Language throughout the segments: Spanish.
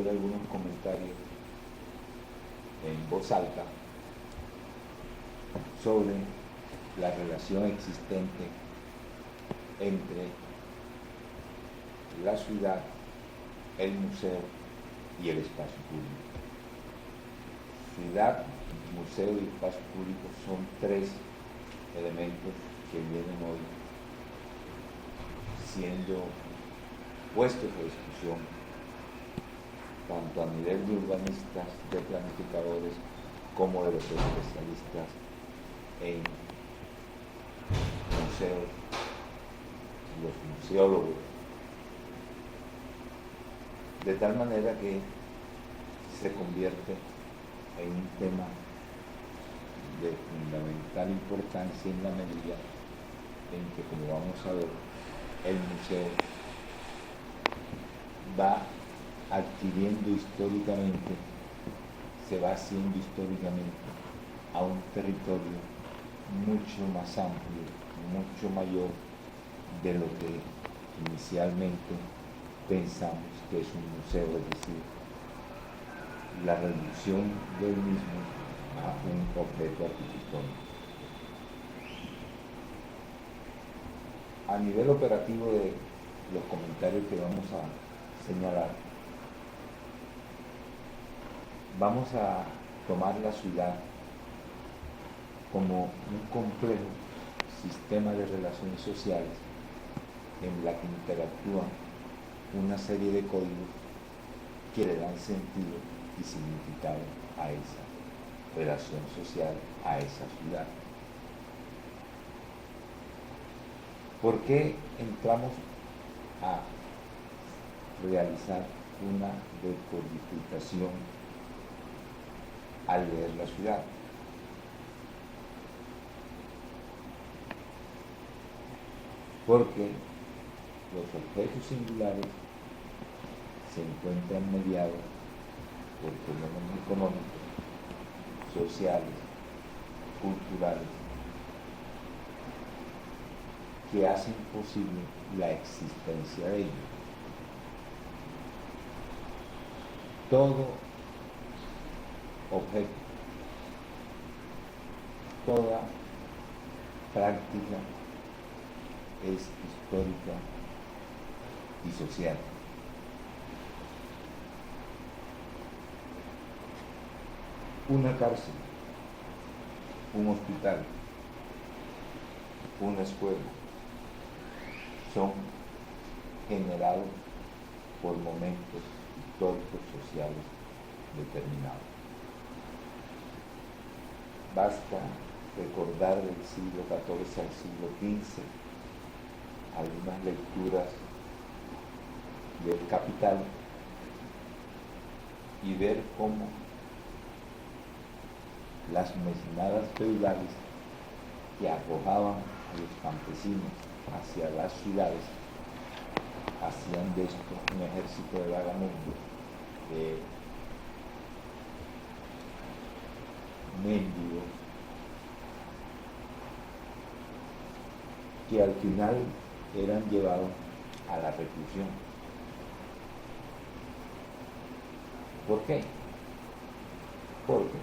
hacer algunos comentarios en voz alta sobre la relación existente entre la ciudad, el museo y el espacio público. Ciudad, museo y espacio público son tres elementos que vienen hoy siendo puestos a discusión tanto a nivel de urbanistas, de planificadores, como de los especialistas en museos, los museólogos, de tal manera que se convierte en un tema de fundamental importancia en la medida en que, como vamos a ver, el museo va adquiriendo históricamente, se va haciendo históricamente a un territorio mucho más amplio, mucho mayor de lo que inicialmente pensamos que es un museo, es decir, la reducción del mismo a un objeto arquitectónico. A nivel operativo de los comentarios que vamos a señalar, vamos a tomar la ciudad como un complejo sistema de relaciones sociales en la que interactúan una serie de códigos que le dan sentido y significado a esa relación social, a esa ciudad. ¿Por qué entramos a realizar una decodificación al leer la ciudad? Porque los objetos singulares se encuentran mediados por fenómenos económicos, sociales, culturales, que hacen posible la existencia de ellos. Todo objeto, toda práctica es histórica y social. Una cárcel, un hospital, una escuela, son generados por momentos históricos sociales determinados. Basta recordar del siglo XIV al siglo XV algunas lecturas del Capital y ver cómo las mecinadas feudales que arrojaban a los campesinos hacia las ciudades hacían de esto un ejército de vagabundos, de mendigos, que al final eran llevados a la reclusión. ¿Por qué? Porque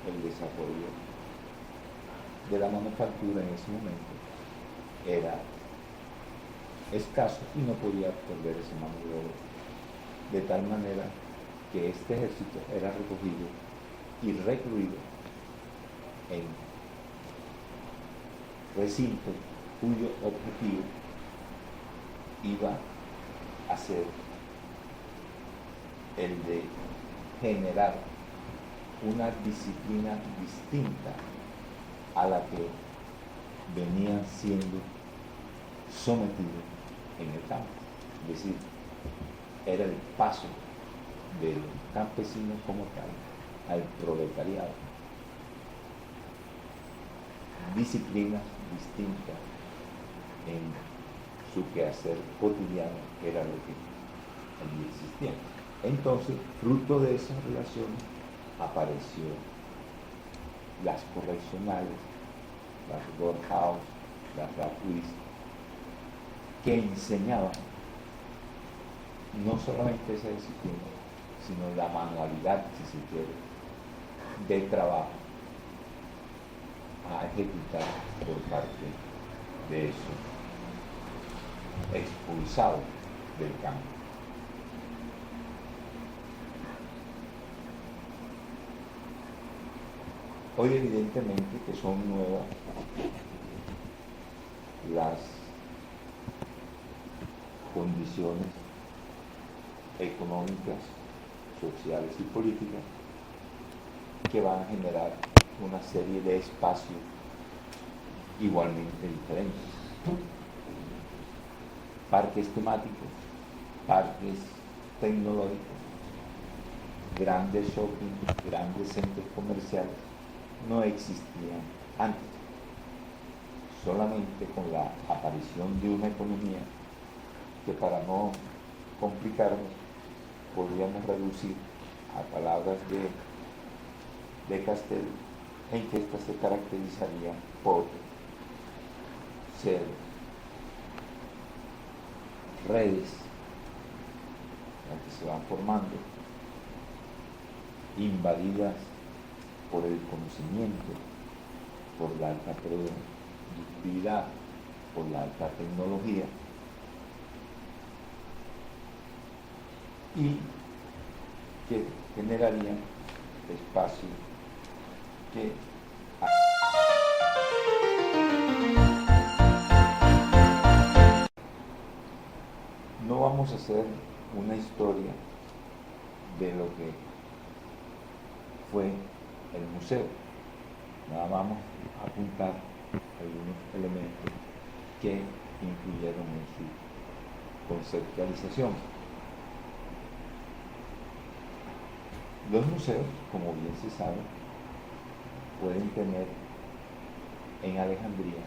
el desarrollo de la manufactura en ese momento era escaso y no podía absorber ese mano de obra, de tal manera que este ejército era recogido y recluido en recintos cuyo objetivo iba a ser el de generar una disciplina distinta a la que venían siendo sometidos en el campo. Es decir, era el paso del campesino como tal al proletariado. Disciplinas distintas en su quehacer cotidiano, que era lo que allí existía. Entonces, fruto de esas relaciones, apareció las correccionales, las Workhouse, las Rapuis, que enseñaban no solamente esa disciplina, sino la manualidad, si se quiere, de trabajo a ejecutar por parte de esos expulsados del campo. Hoy evidentemente que son nuevas las condiciones económicas, sociales y políticas que van a generar una serie de espacios igualmente diferentes. Parques temáticos, parques tecnológicos, grandes shopping, grandes centros comerciales, no existían antes. Solamente con la aparición de una economía que, para no complicarnos, podríamos reducir a palabras de Castel, en que ésta se caracterizaría por ser redes que se van formando, invadidas por el conocimiento, por la alta productividad, por la alta tecnología, y que generarían espacios que no vamos a hacer una historia de lo que fue el museo, nada, vamos a apuntar algunos elementos que incluyeron en su conceptualización. Los museos, como bien se sabe, pueden tener en Alejandría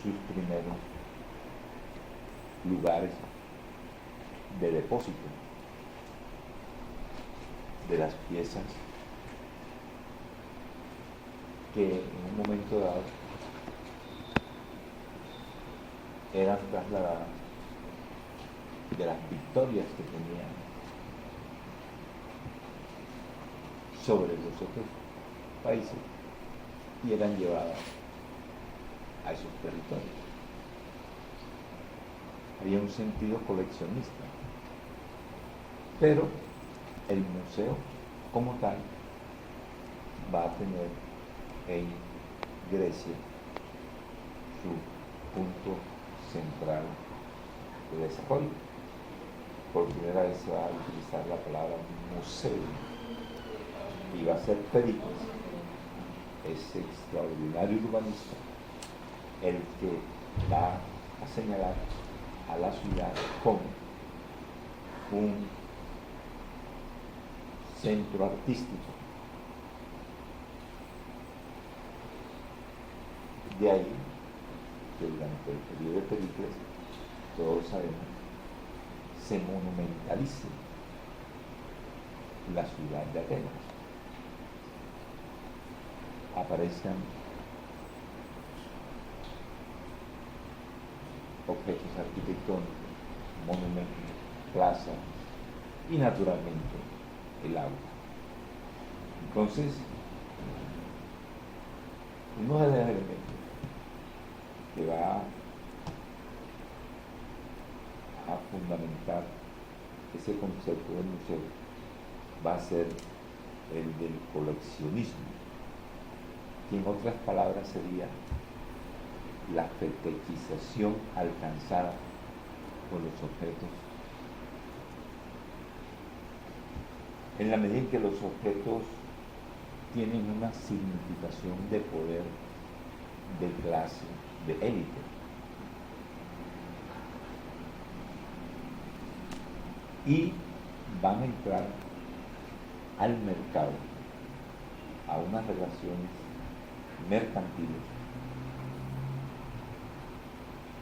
sus primeros lugares de depósito de las piezas que en un momento dado eran trasladadas de las victorias que tenían sobre los otros países y eran llevadas a esos territorios. Había un sentido coleccionista, pero el museo como tal va a tener en Grecia su punto central de desarrollo. Por primera vez se va a utilizar la palabra museo y va a ser Pericles, ese extraordinario urbanista, el que va a señalar a la ciudad como un centro artístico. De ahí que durante el periodo de Pericles, todos sabemos, se monumentalice la ciudad de Atenas. Aparezcan objetos arquitectónicos, monumentos, plazas y naturalmente el agua. Entonces, uno de los elementos que va a fundamentar ese concepto del museo va a ser el del coleccionismo, que en otras palabras sería la fetichización alcanzada por los objetos, en la medida en que los objetos tienen una significación de poder, de clase, de élite. Y van a entrar al mercado, a unas relaciones mercantiles,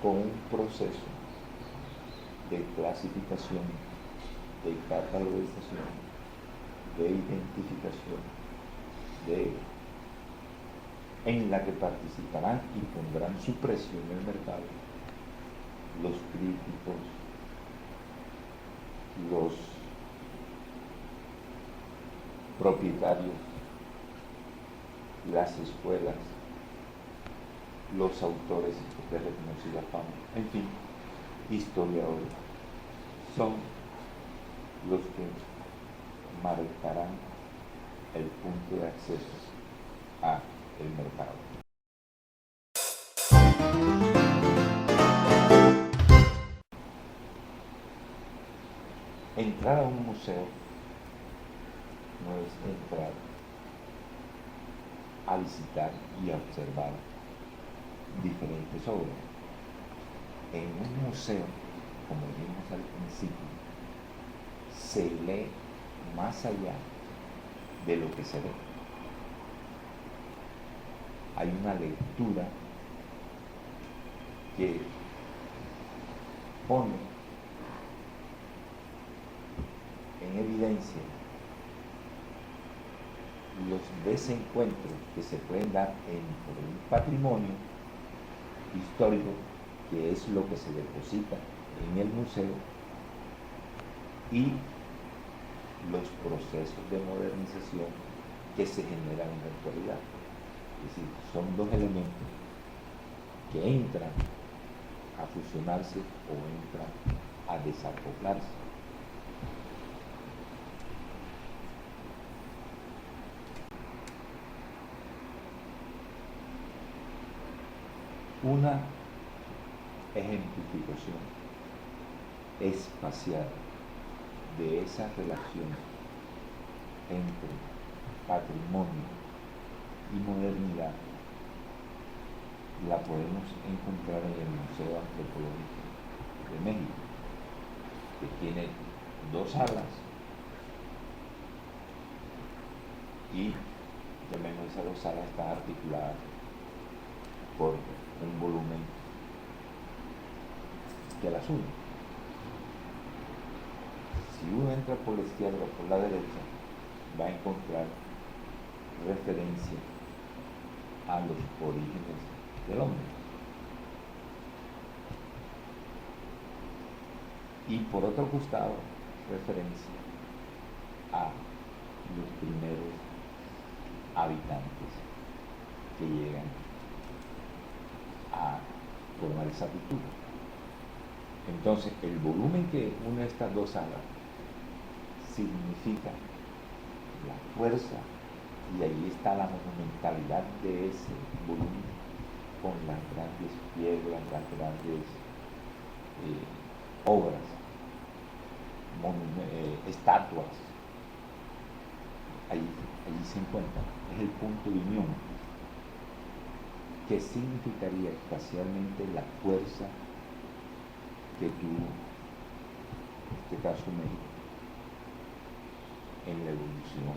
con un proceso de clasificación, de catalogización, de identificación, en la que participarán y pondrán su precio en el mercado los críticos, los propietarios, las escuelas, los autores de reconocida fama, en fin, historiadores, son los que marcarán el punto de acceso a el mercado. Entrar a un museo no es entrar a visitar y a observar diferentes obras. En un museo, como vimos al principio, se lee más allá de lo que se ve. Hay una lectura que pone en evidencia los desencuentros que se pueden dar entre un patrimonio histórico, que es lo que se deposita en el museo, y los procesos de modernización que se generan en la actualidad. Es decir, son dos elementos que entran a fusionarse o entran a desacoplarse. Una ejemplificación espacial de esa relación entre patrimonio y modernidad la podemos encontrar en el Museo Antropológico de México, que tiene dos salas y de menos esas dos salas están articuladas por un volumen que las une. Si uno entra por la izquierda o por la derecha, va a encontrar referencia a los orígenes del hombre. Y por otro costado, referencia a los primeros habitantes que llegan a formar esa cultura. Entonces, el volumen que une estas dos salas significa la fuerza, y ahí está la monumentalidad de ese volumen, con las grandes piedras, las grandes obras, estatuas. Allí se encuentra, es el punto de unión, que significaría espacialmente la fuerza que tuvo, en este caso México, en la evolución,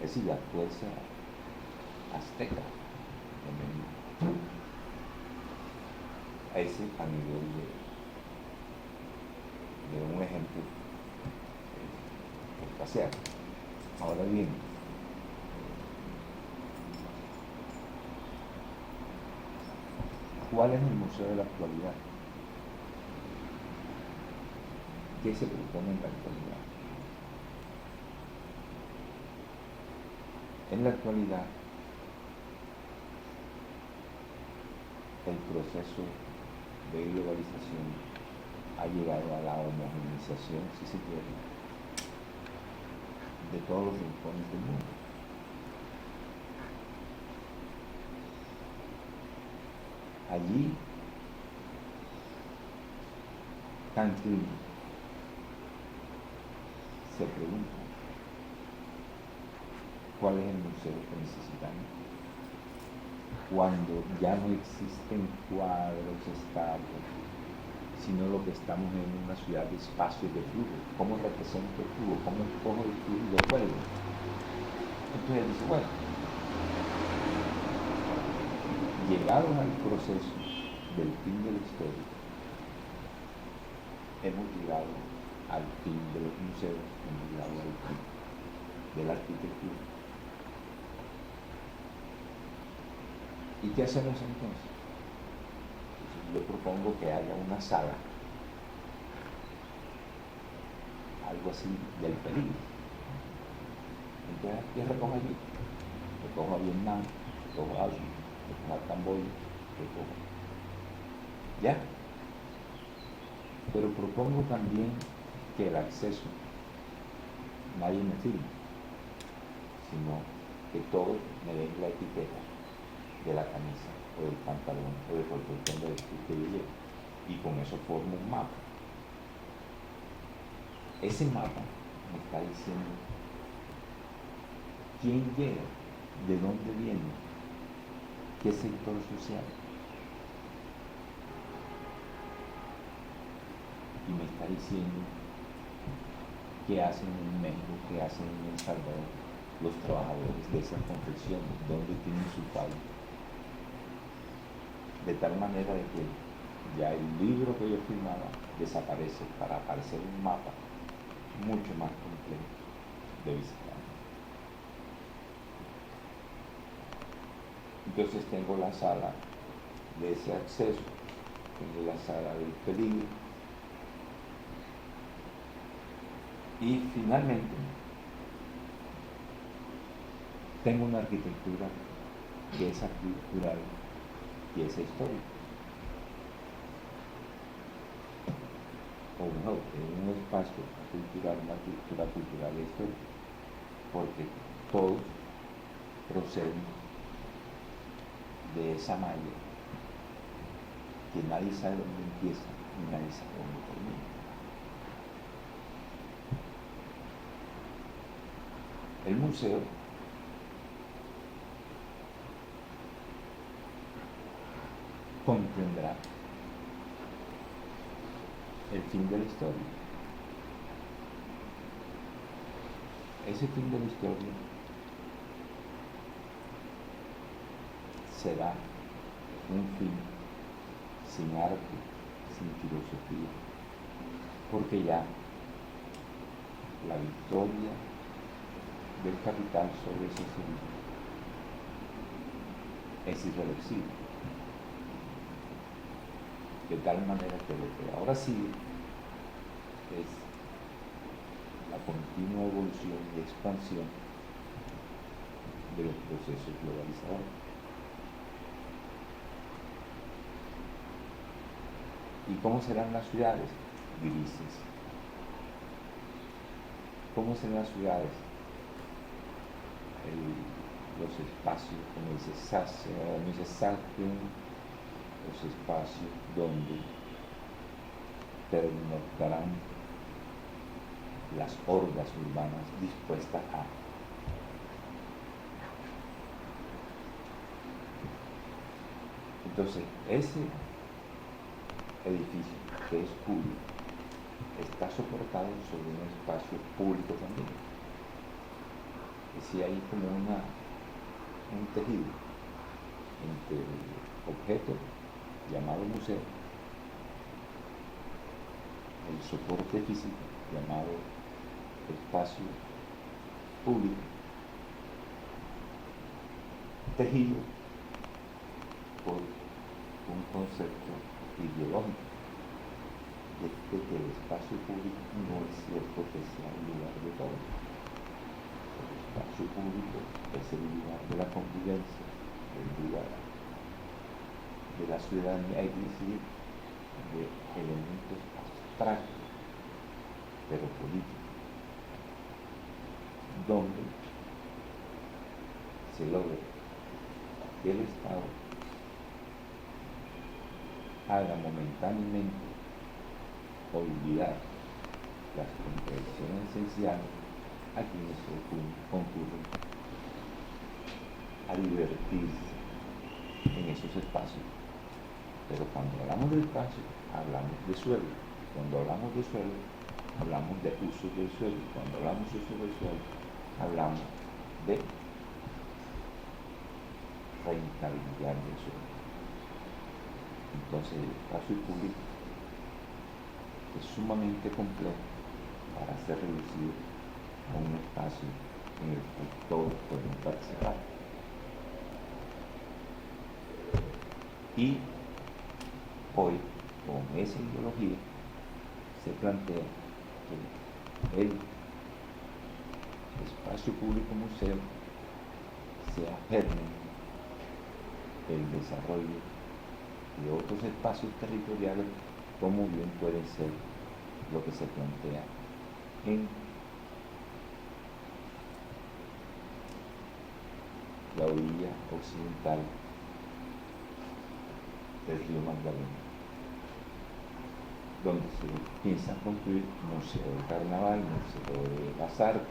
es decir, la fuerza azteca de México. Ese a nivel de un ejemplo espacial. Ahora bien, ¿cuál es el museo de la actualidad? ¿Qué se propone en la actualidad? En la actualidad, el proceso de globalización ha llegado a la homogeneización, si se quiere, de todos los rincones del mundo. Allí, Cancún se pregunta, ¿cuál es el museo que necesitamos? Cuando ya no existen cuadros, estatuas, sino lo que estamos en una ciudad de espacios de flujo. ¿Cómo represento el flujo? ¿Cómo escojo el flujo y lo vuelvo? Entonces él dice, bueno, llegados al proceso del fin de la historia, hemos llegado al fin de los museos, hemos llegado al fin de la arquitectura. ¿Y qué hacemos entonces? Yo propongo que haya una sala algo así del peligro. Entonces, ¿qué recojo allí? Recojo a Vietnam, recojo a Asia, recojo a Camboya, recojo. ¿Ya? Pero propongo también que el acceso nadie me firme, sino que todos me den la etiqueta de la camisa o del pantalón o del protector de vestir que yo llevo, y con eso formo un mapa. Ese mapa me está diciendo quién llega, de dónde viene, qué sector social, y me está diciendo qué hacen en México, qué hacen en El Salvador los trabajadores de esas confecciones, dónde tienen su país. De tal manera de que ya el libro que yo firmaba desaparece para aparecer un mapa mucho más complejo de visitar. Entonces tengo la sala de ese acceso, tengo la sala del peligro, y finalmente tengo una arquitectura que es cultural y es histórica. O mejor, un espacio cultural, una cultura cultural e histórica, porque todos proceden de esa malla que nadie sabe dónde empieza y nadie sabe dónde termina. El museo contendrá el fin de la historia. Ese fin de la historia será un fin sin arte, sin filosofía, porque ya la victoria del capital sobre ese civismo es irreversible. De tal manera que lo que ahora sigue es la continua evolución y expansión de los procesos globalizadores. ¿Y cómo serán las ciudades? Grises. ¿Cómo serán las ciudades? Los espacios, como dice Sartre, los espacios donde pernoctarán las hordas urbanas dispuestas a. Entonces, ese edificio que es público está soportado sobre un espacio público también. Es decir, hay como un tejido entre el objeto llamado museo, el soporte físico llamado espacio público, tejido por un concepto ideológico de que el espacio público no es cierto que sea el lugar de todos. El espacio público es el lugar de la convivencia, el lugar de la ciudadanía, es decir, de elementos abstractos, pero políticos, donde se logra que el Estado haga momentáneamente olvidar las contradicciones esenciales a quienes concurren a divertirse en esos espacios. Pero cuando hablamos de espacio, hablamos de suelo. Cuando hablamos de suelo, hablamos de uso del suelo. Cuando hablamos de uso del suelo, hablamos de rentabilidad del suelo. Entonces, el espacio público es sumamente complejo para ser reducido a un espacio en el que todos pueden participar. Y hoy, con esa ideología, se plantea que el espacio público museo sea germen el desarrollo de otros espacios territoriales, como bien puede ser lo que se plantea en la orilla occidental del río Magdalena, donde se piensa construir museo de carnaval, museo de las artes,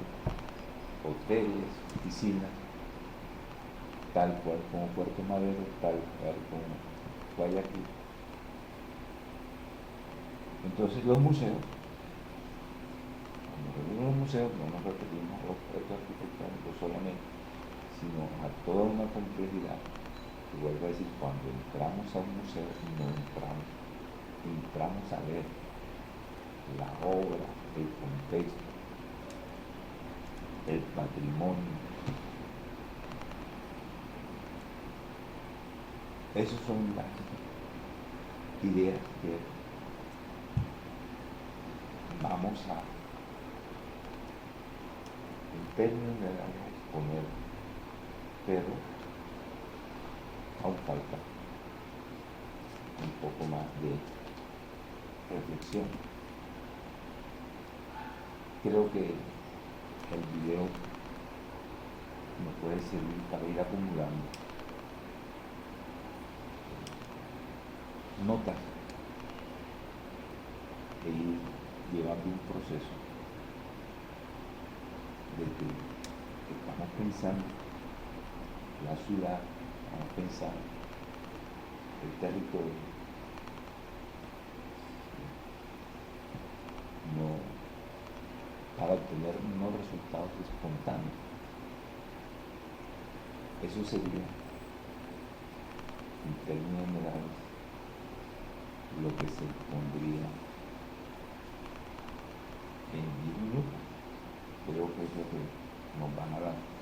hoteles, oficinas, tal cual como Puerto Madero, tal cual como Guayaquil. Entonces los museos, cuando reunimos los museos, no nos referimos a los proyectos arquitectónicos solamente, sino a toda una complejidad. Y vuelvo a decir, cuando entramos a un museo, no entramos a ver la obra, el contexto, el patrimonio. Esas son las ideas que vamos a, en términos generales, exponer, pero aún falta un poco más de reflexión. Creo que el video nos puede servir para ir acumulando notas e ir llevando un proceso de que estamos pensando la ciudad, estamos pensando el territorio, no para obtener unos resultados espontáneos. Eso sería, en términos generales, lo que se pondría en 10 minutos. Creo que es lo que nos van a dar.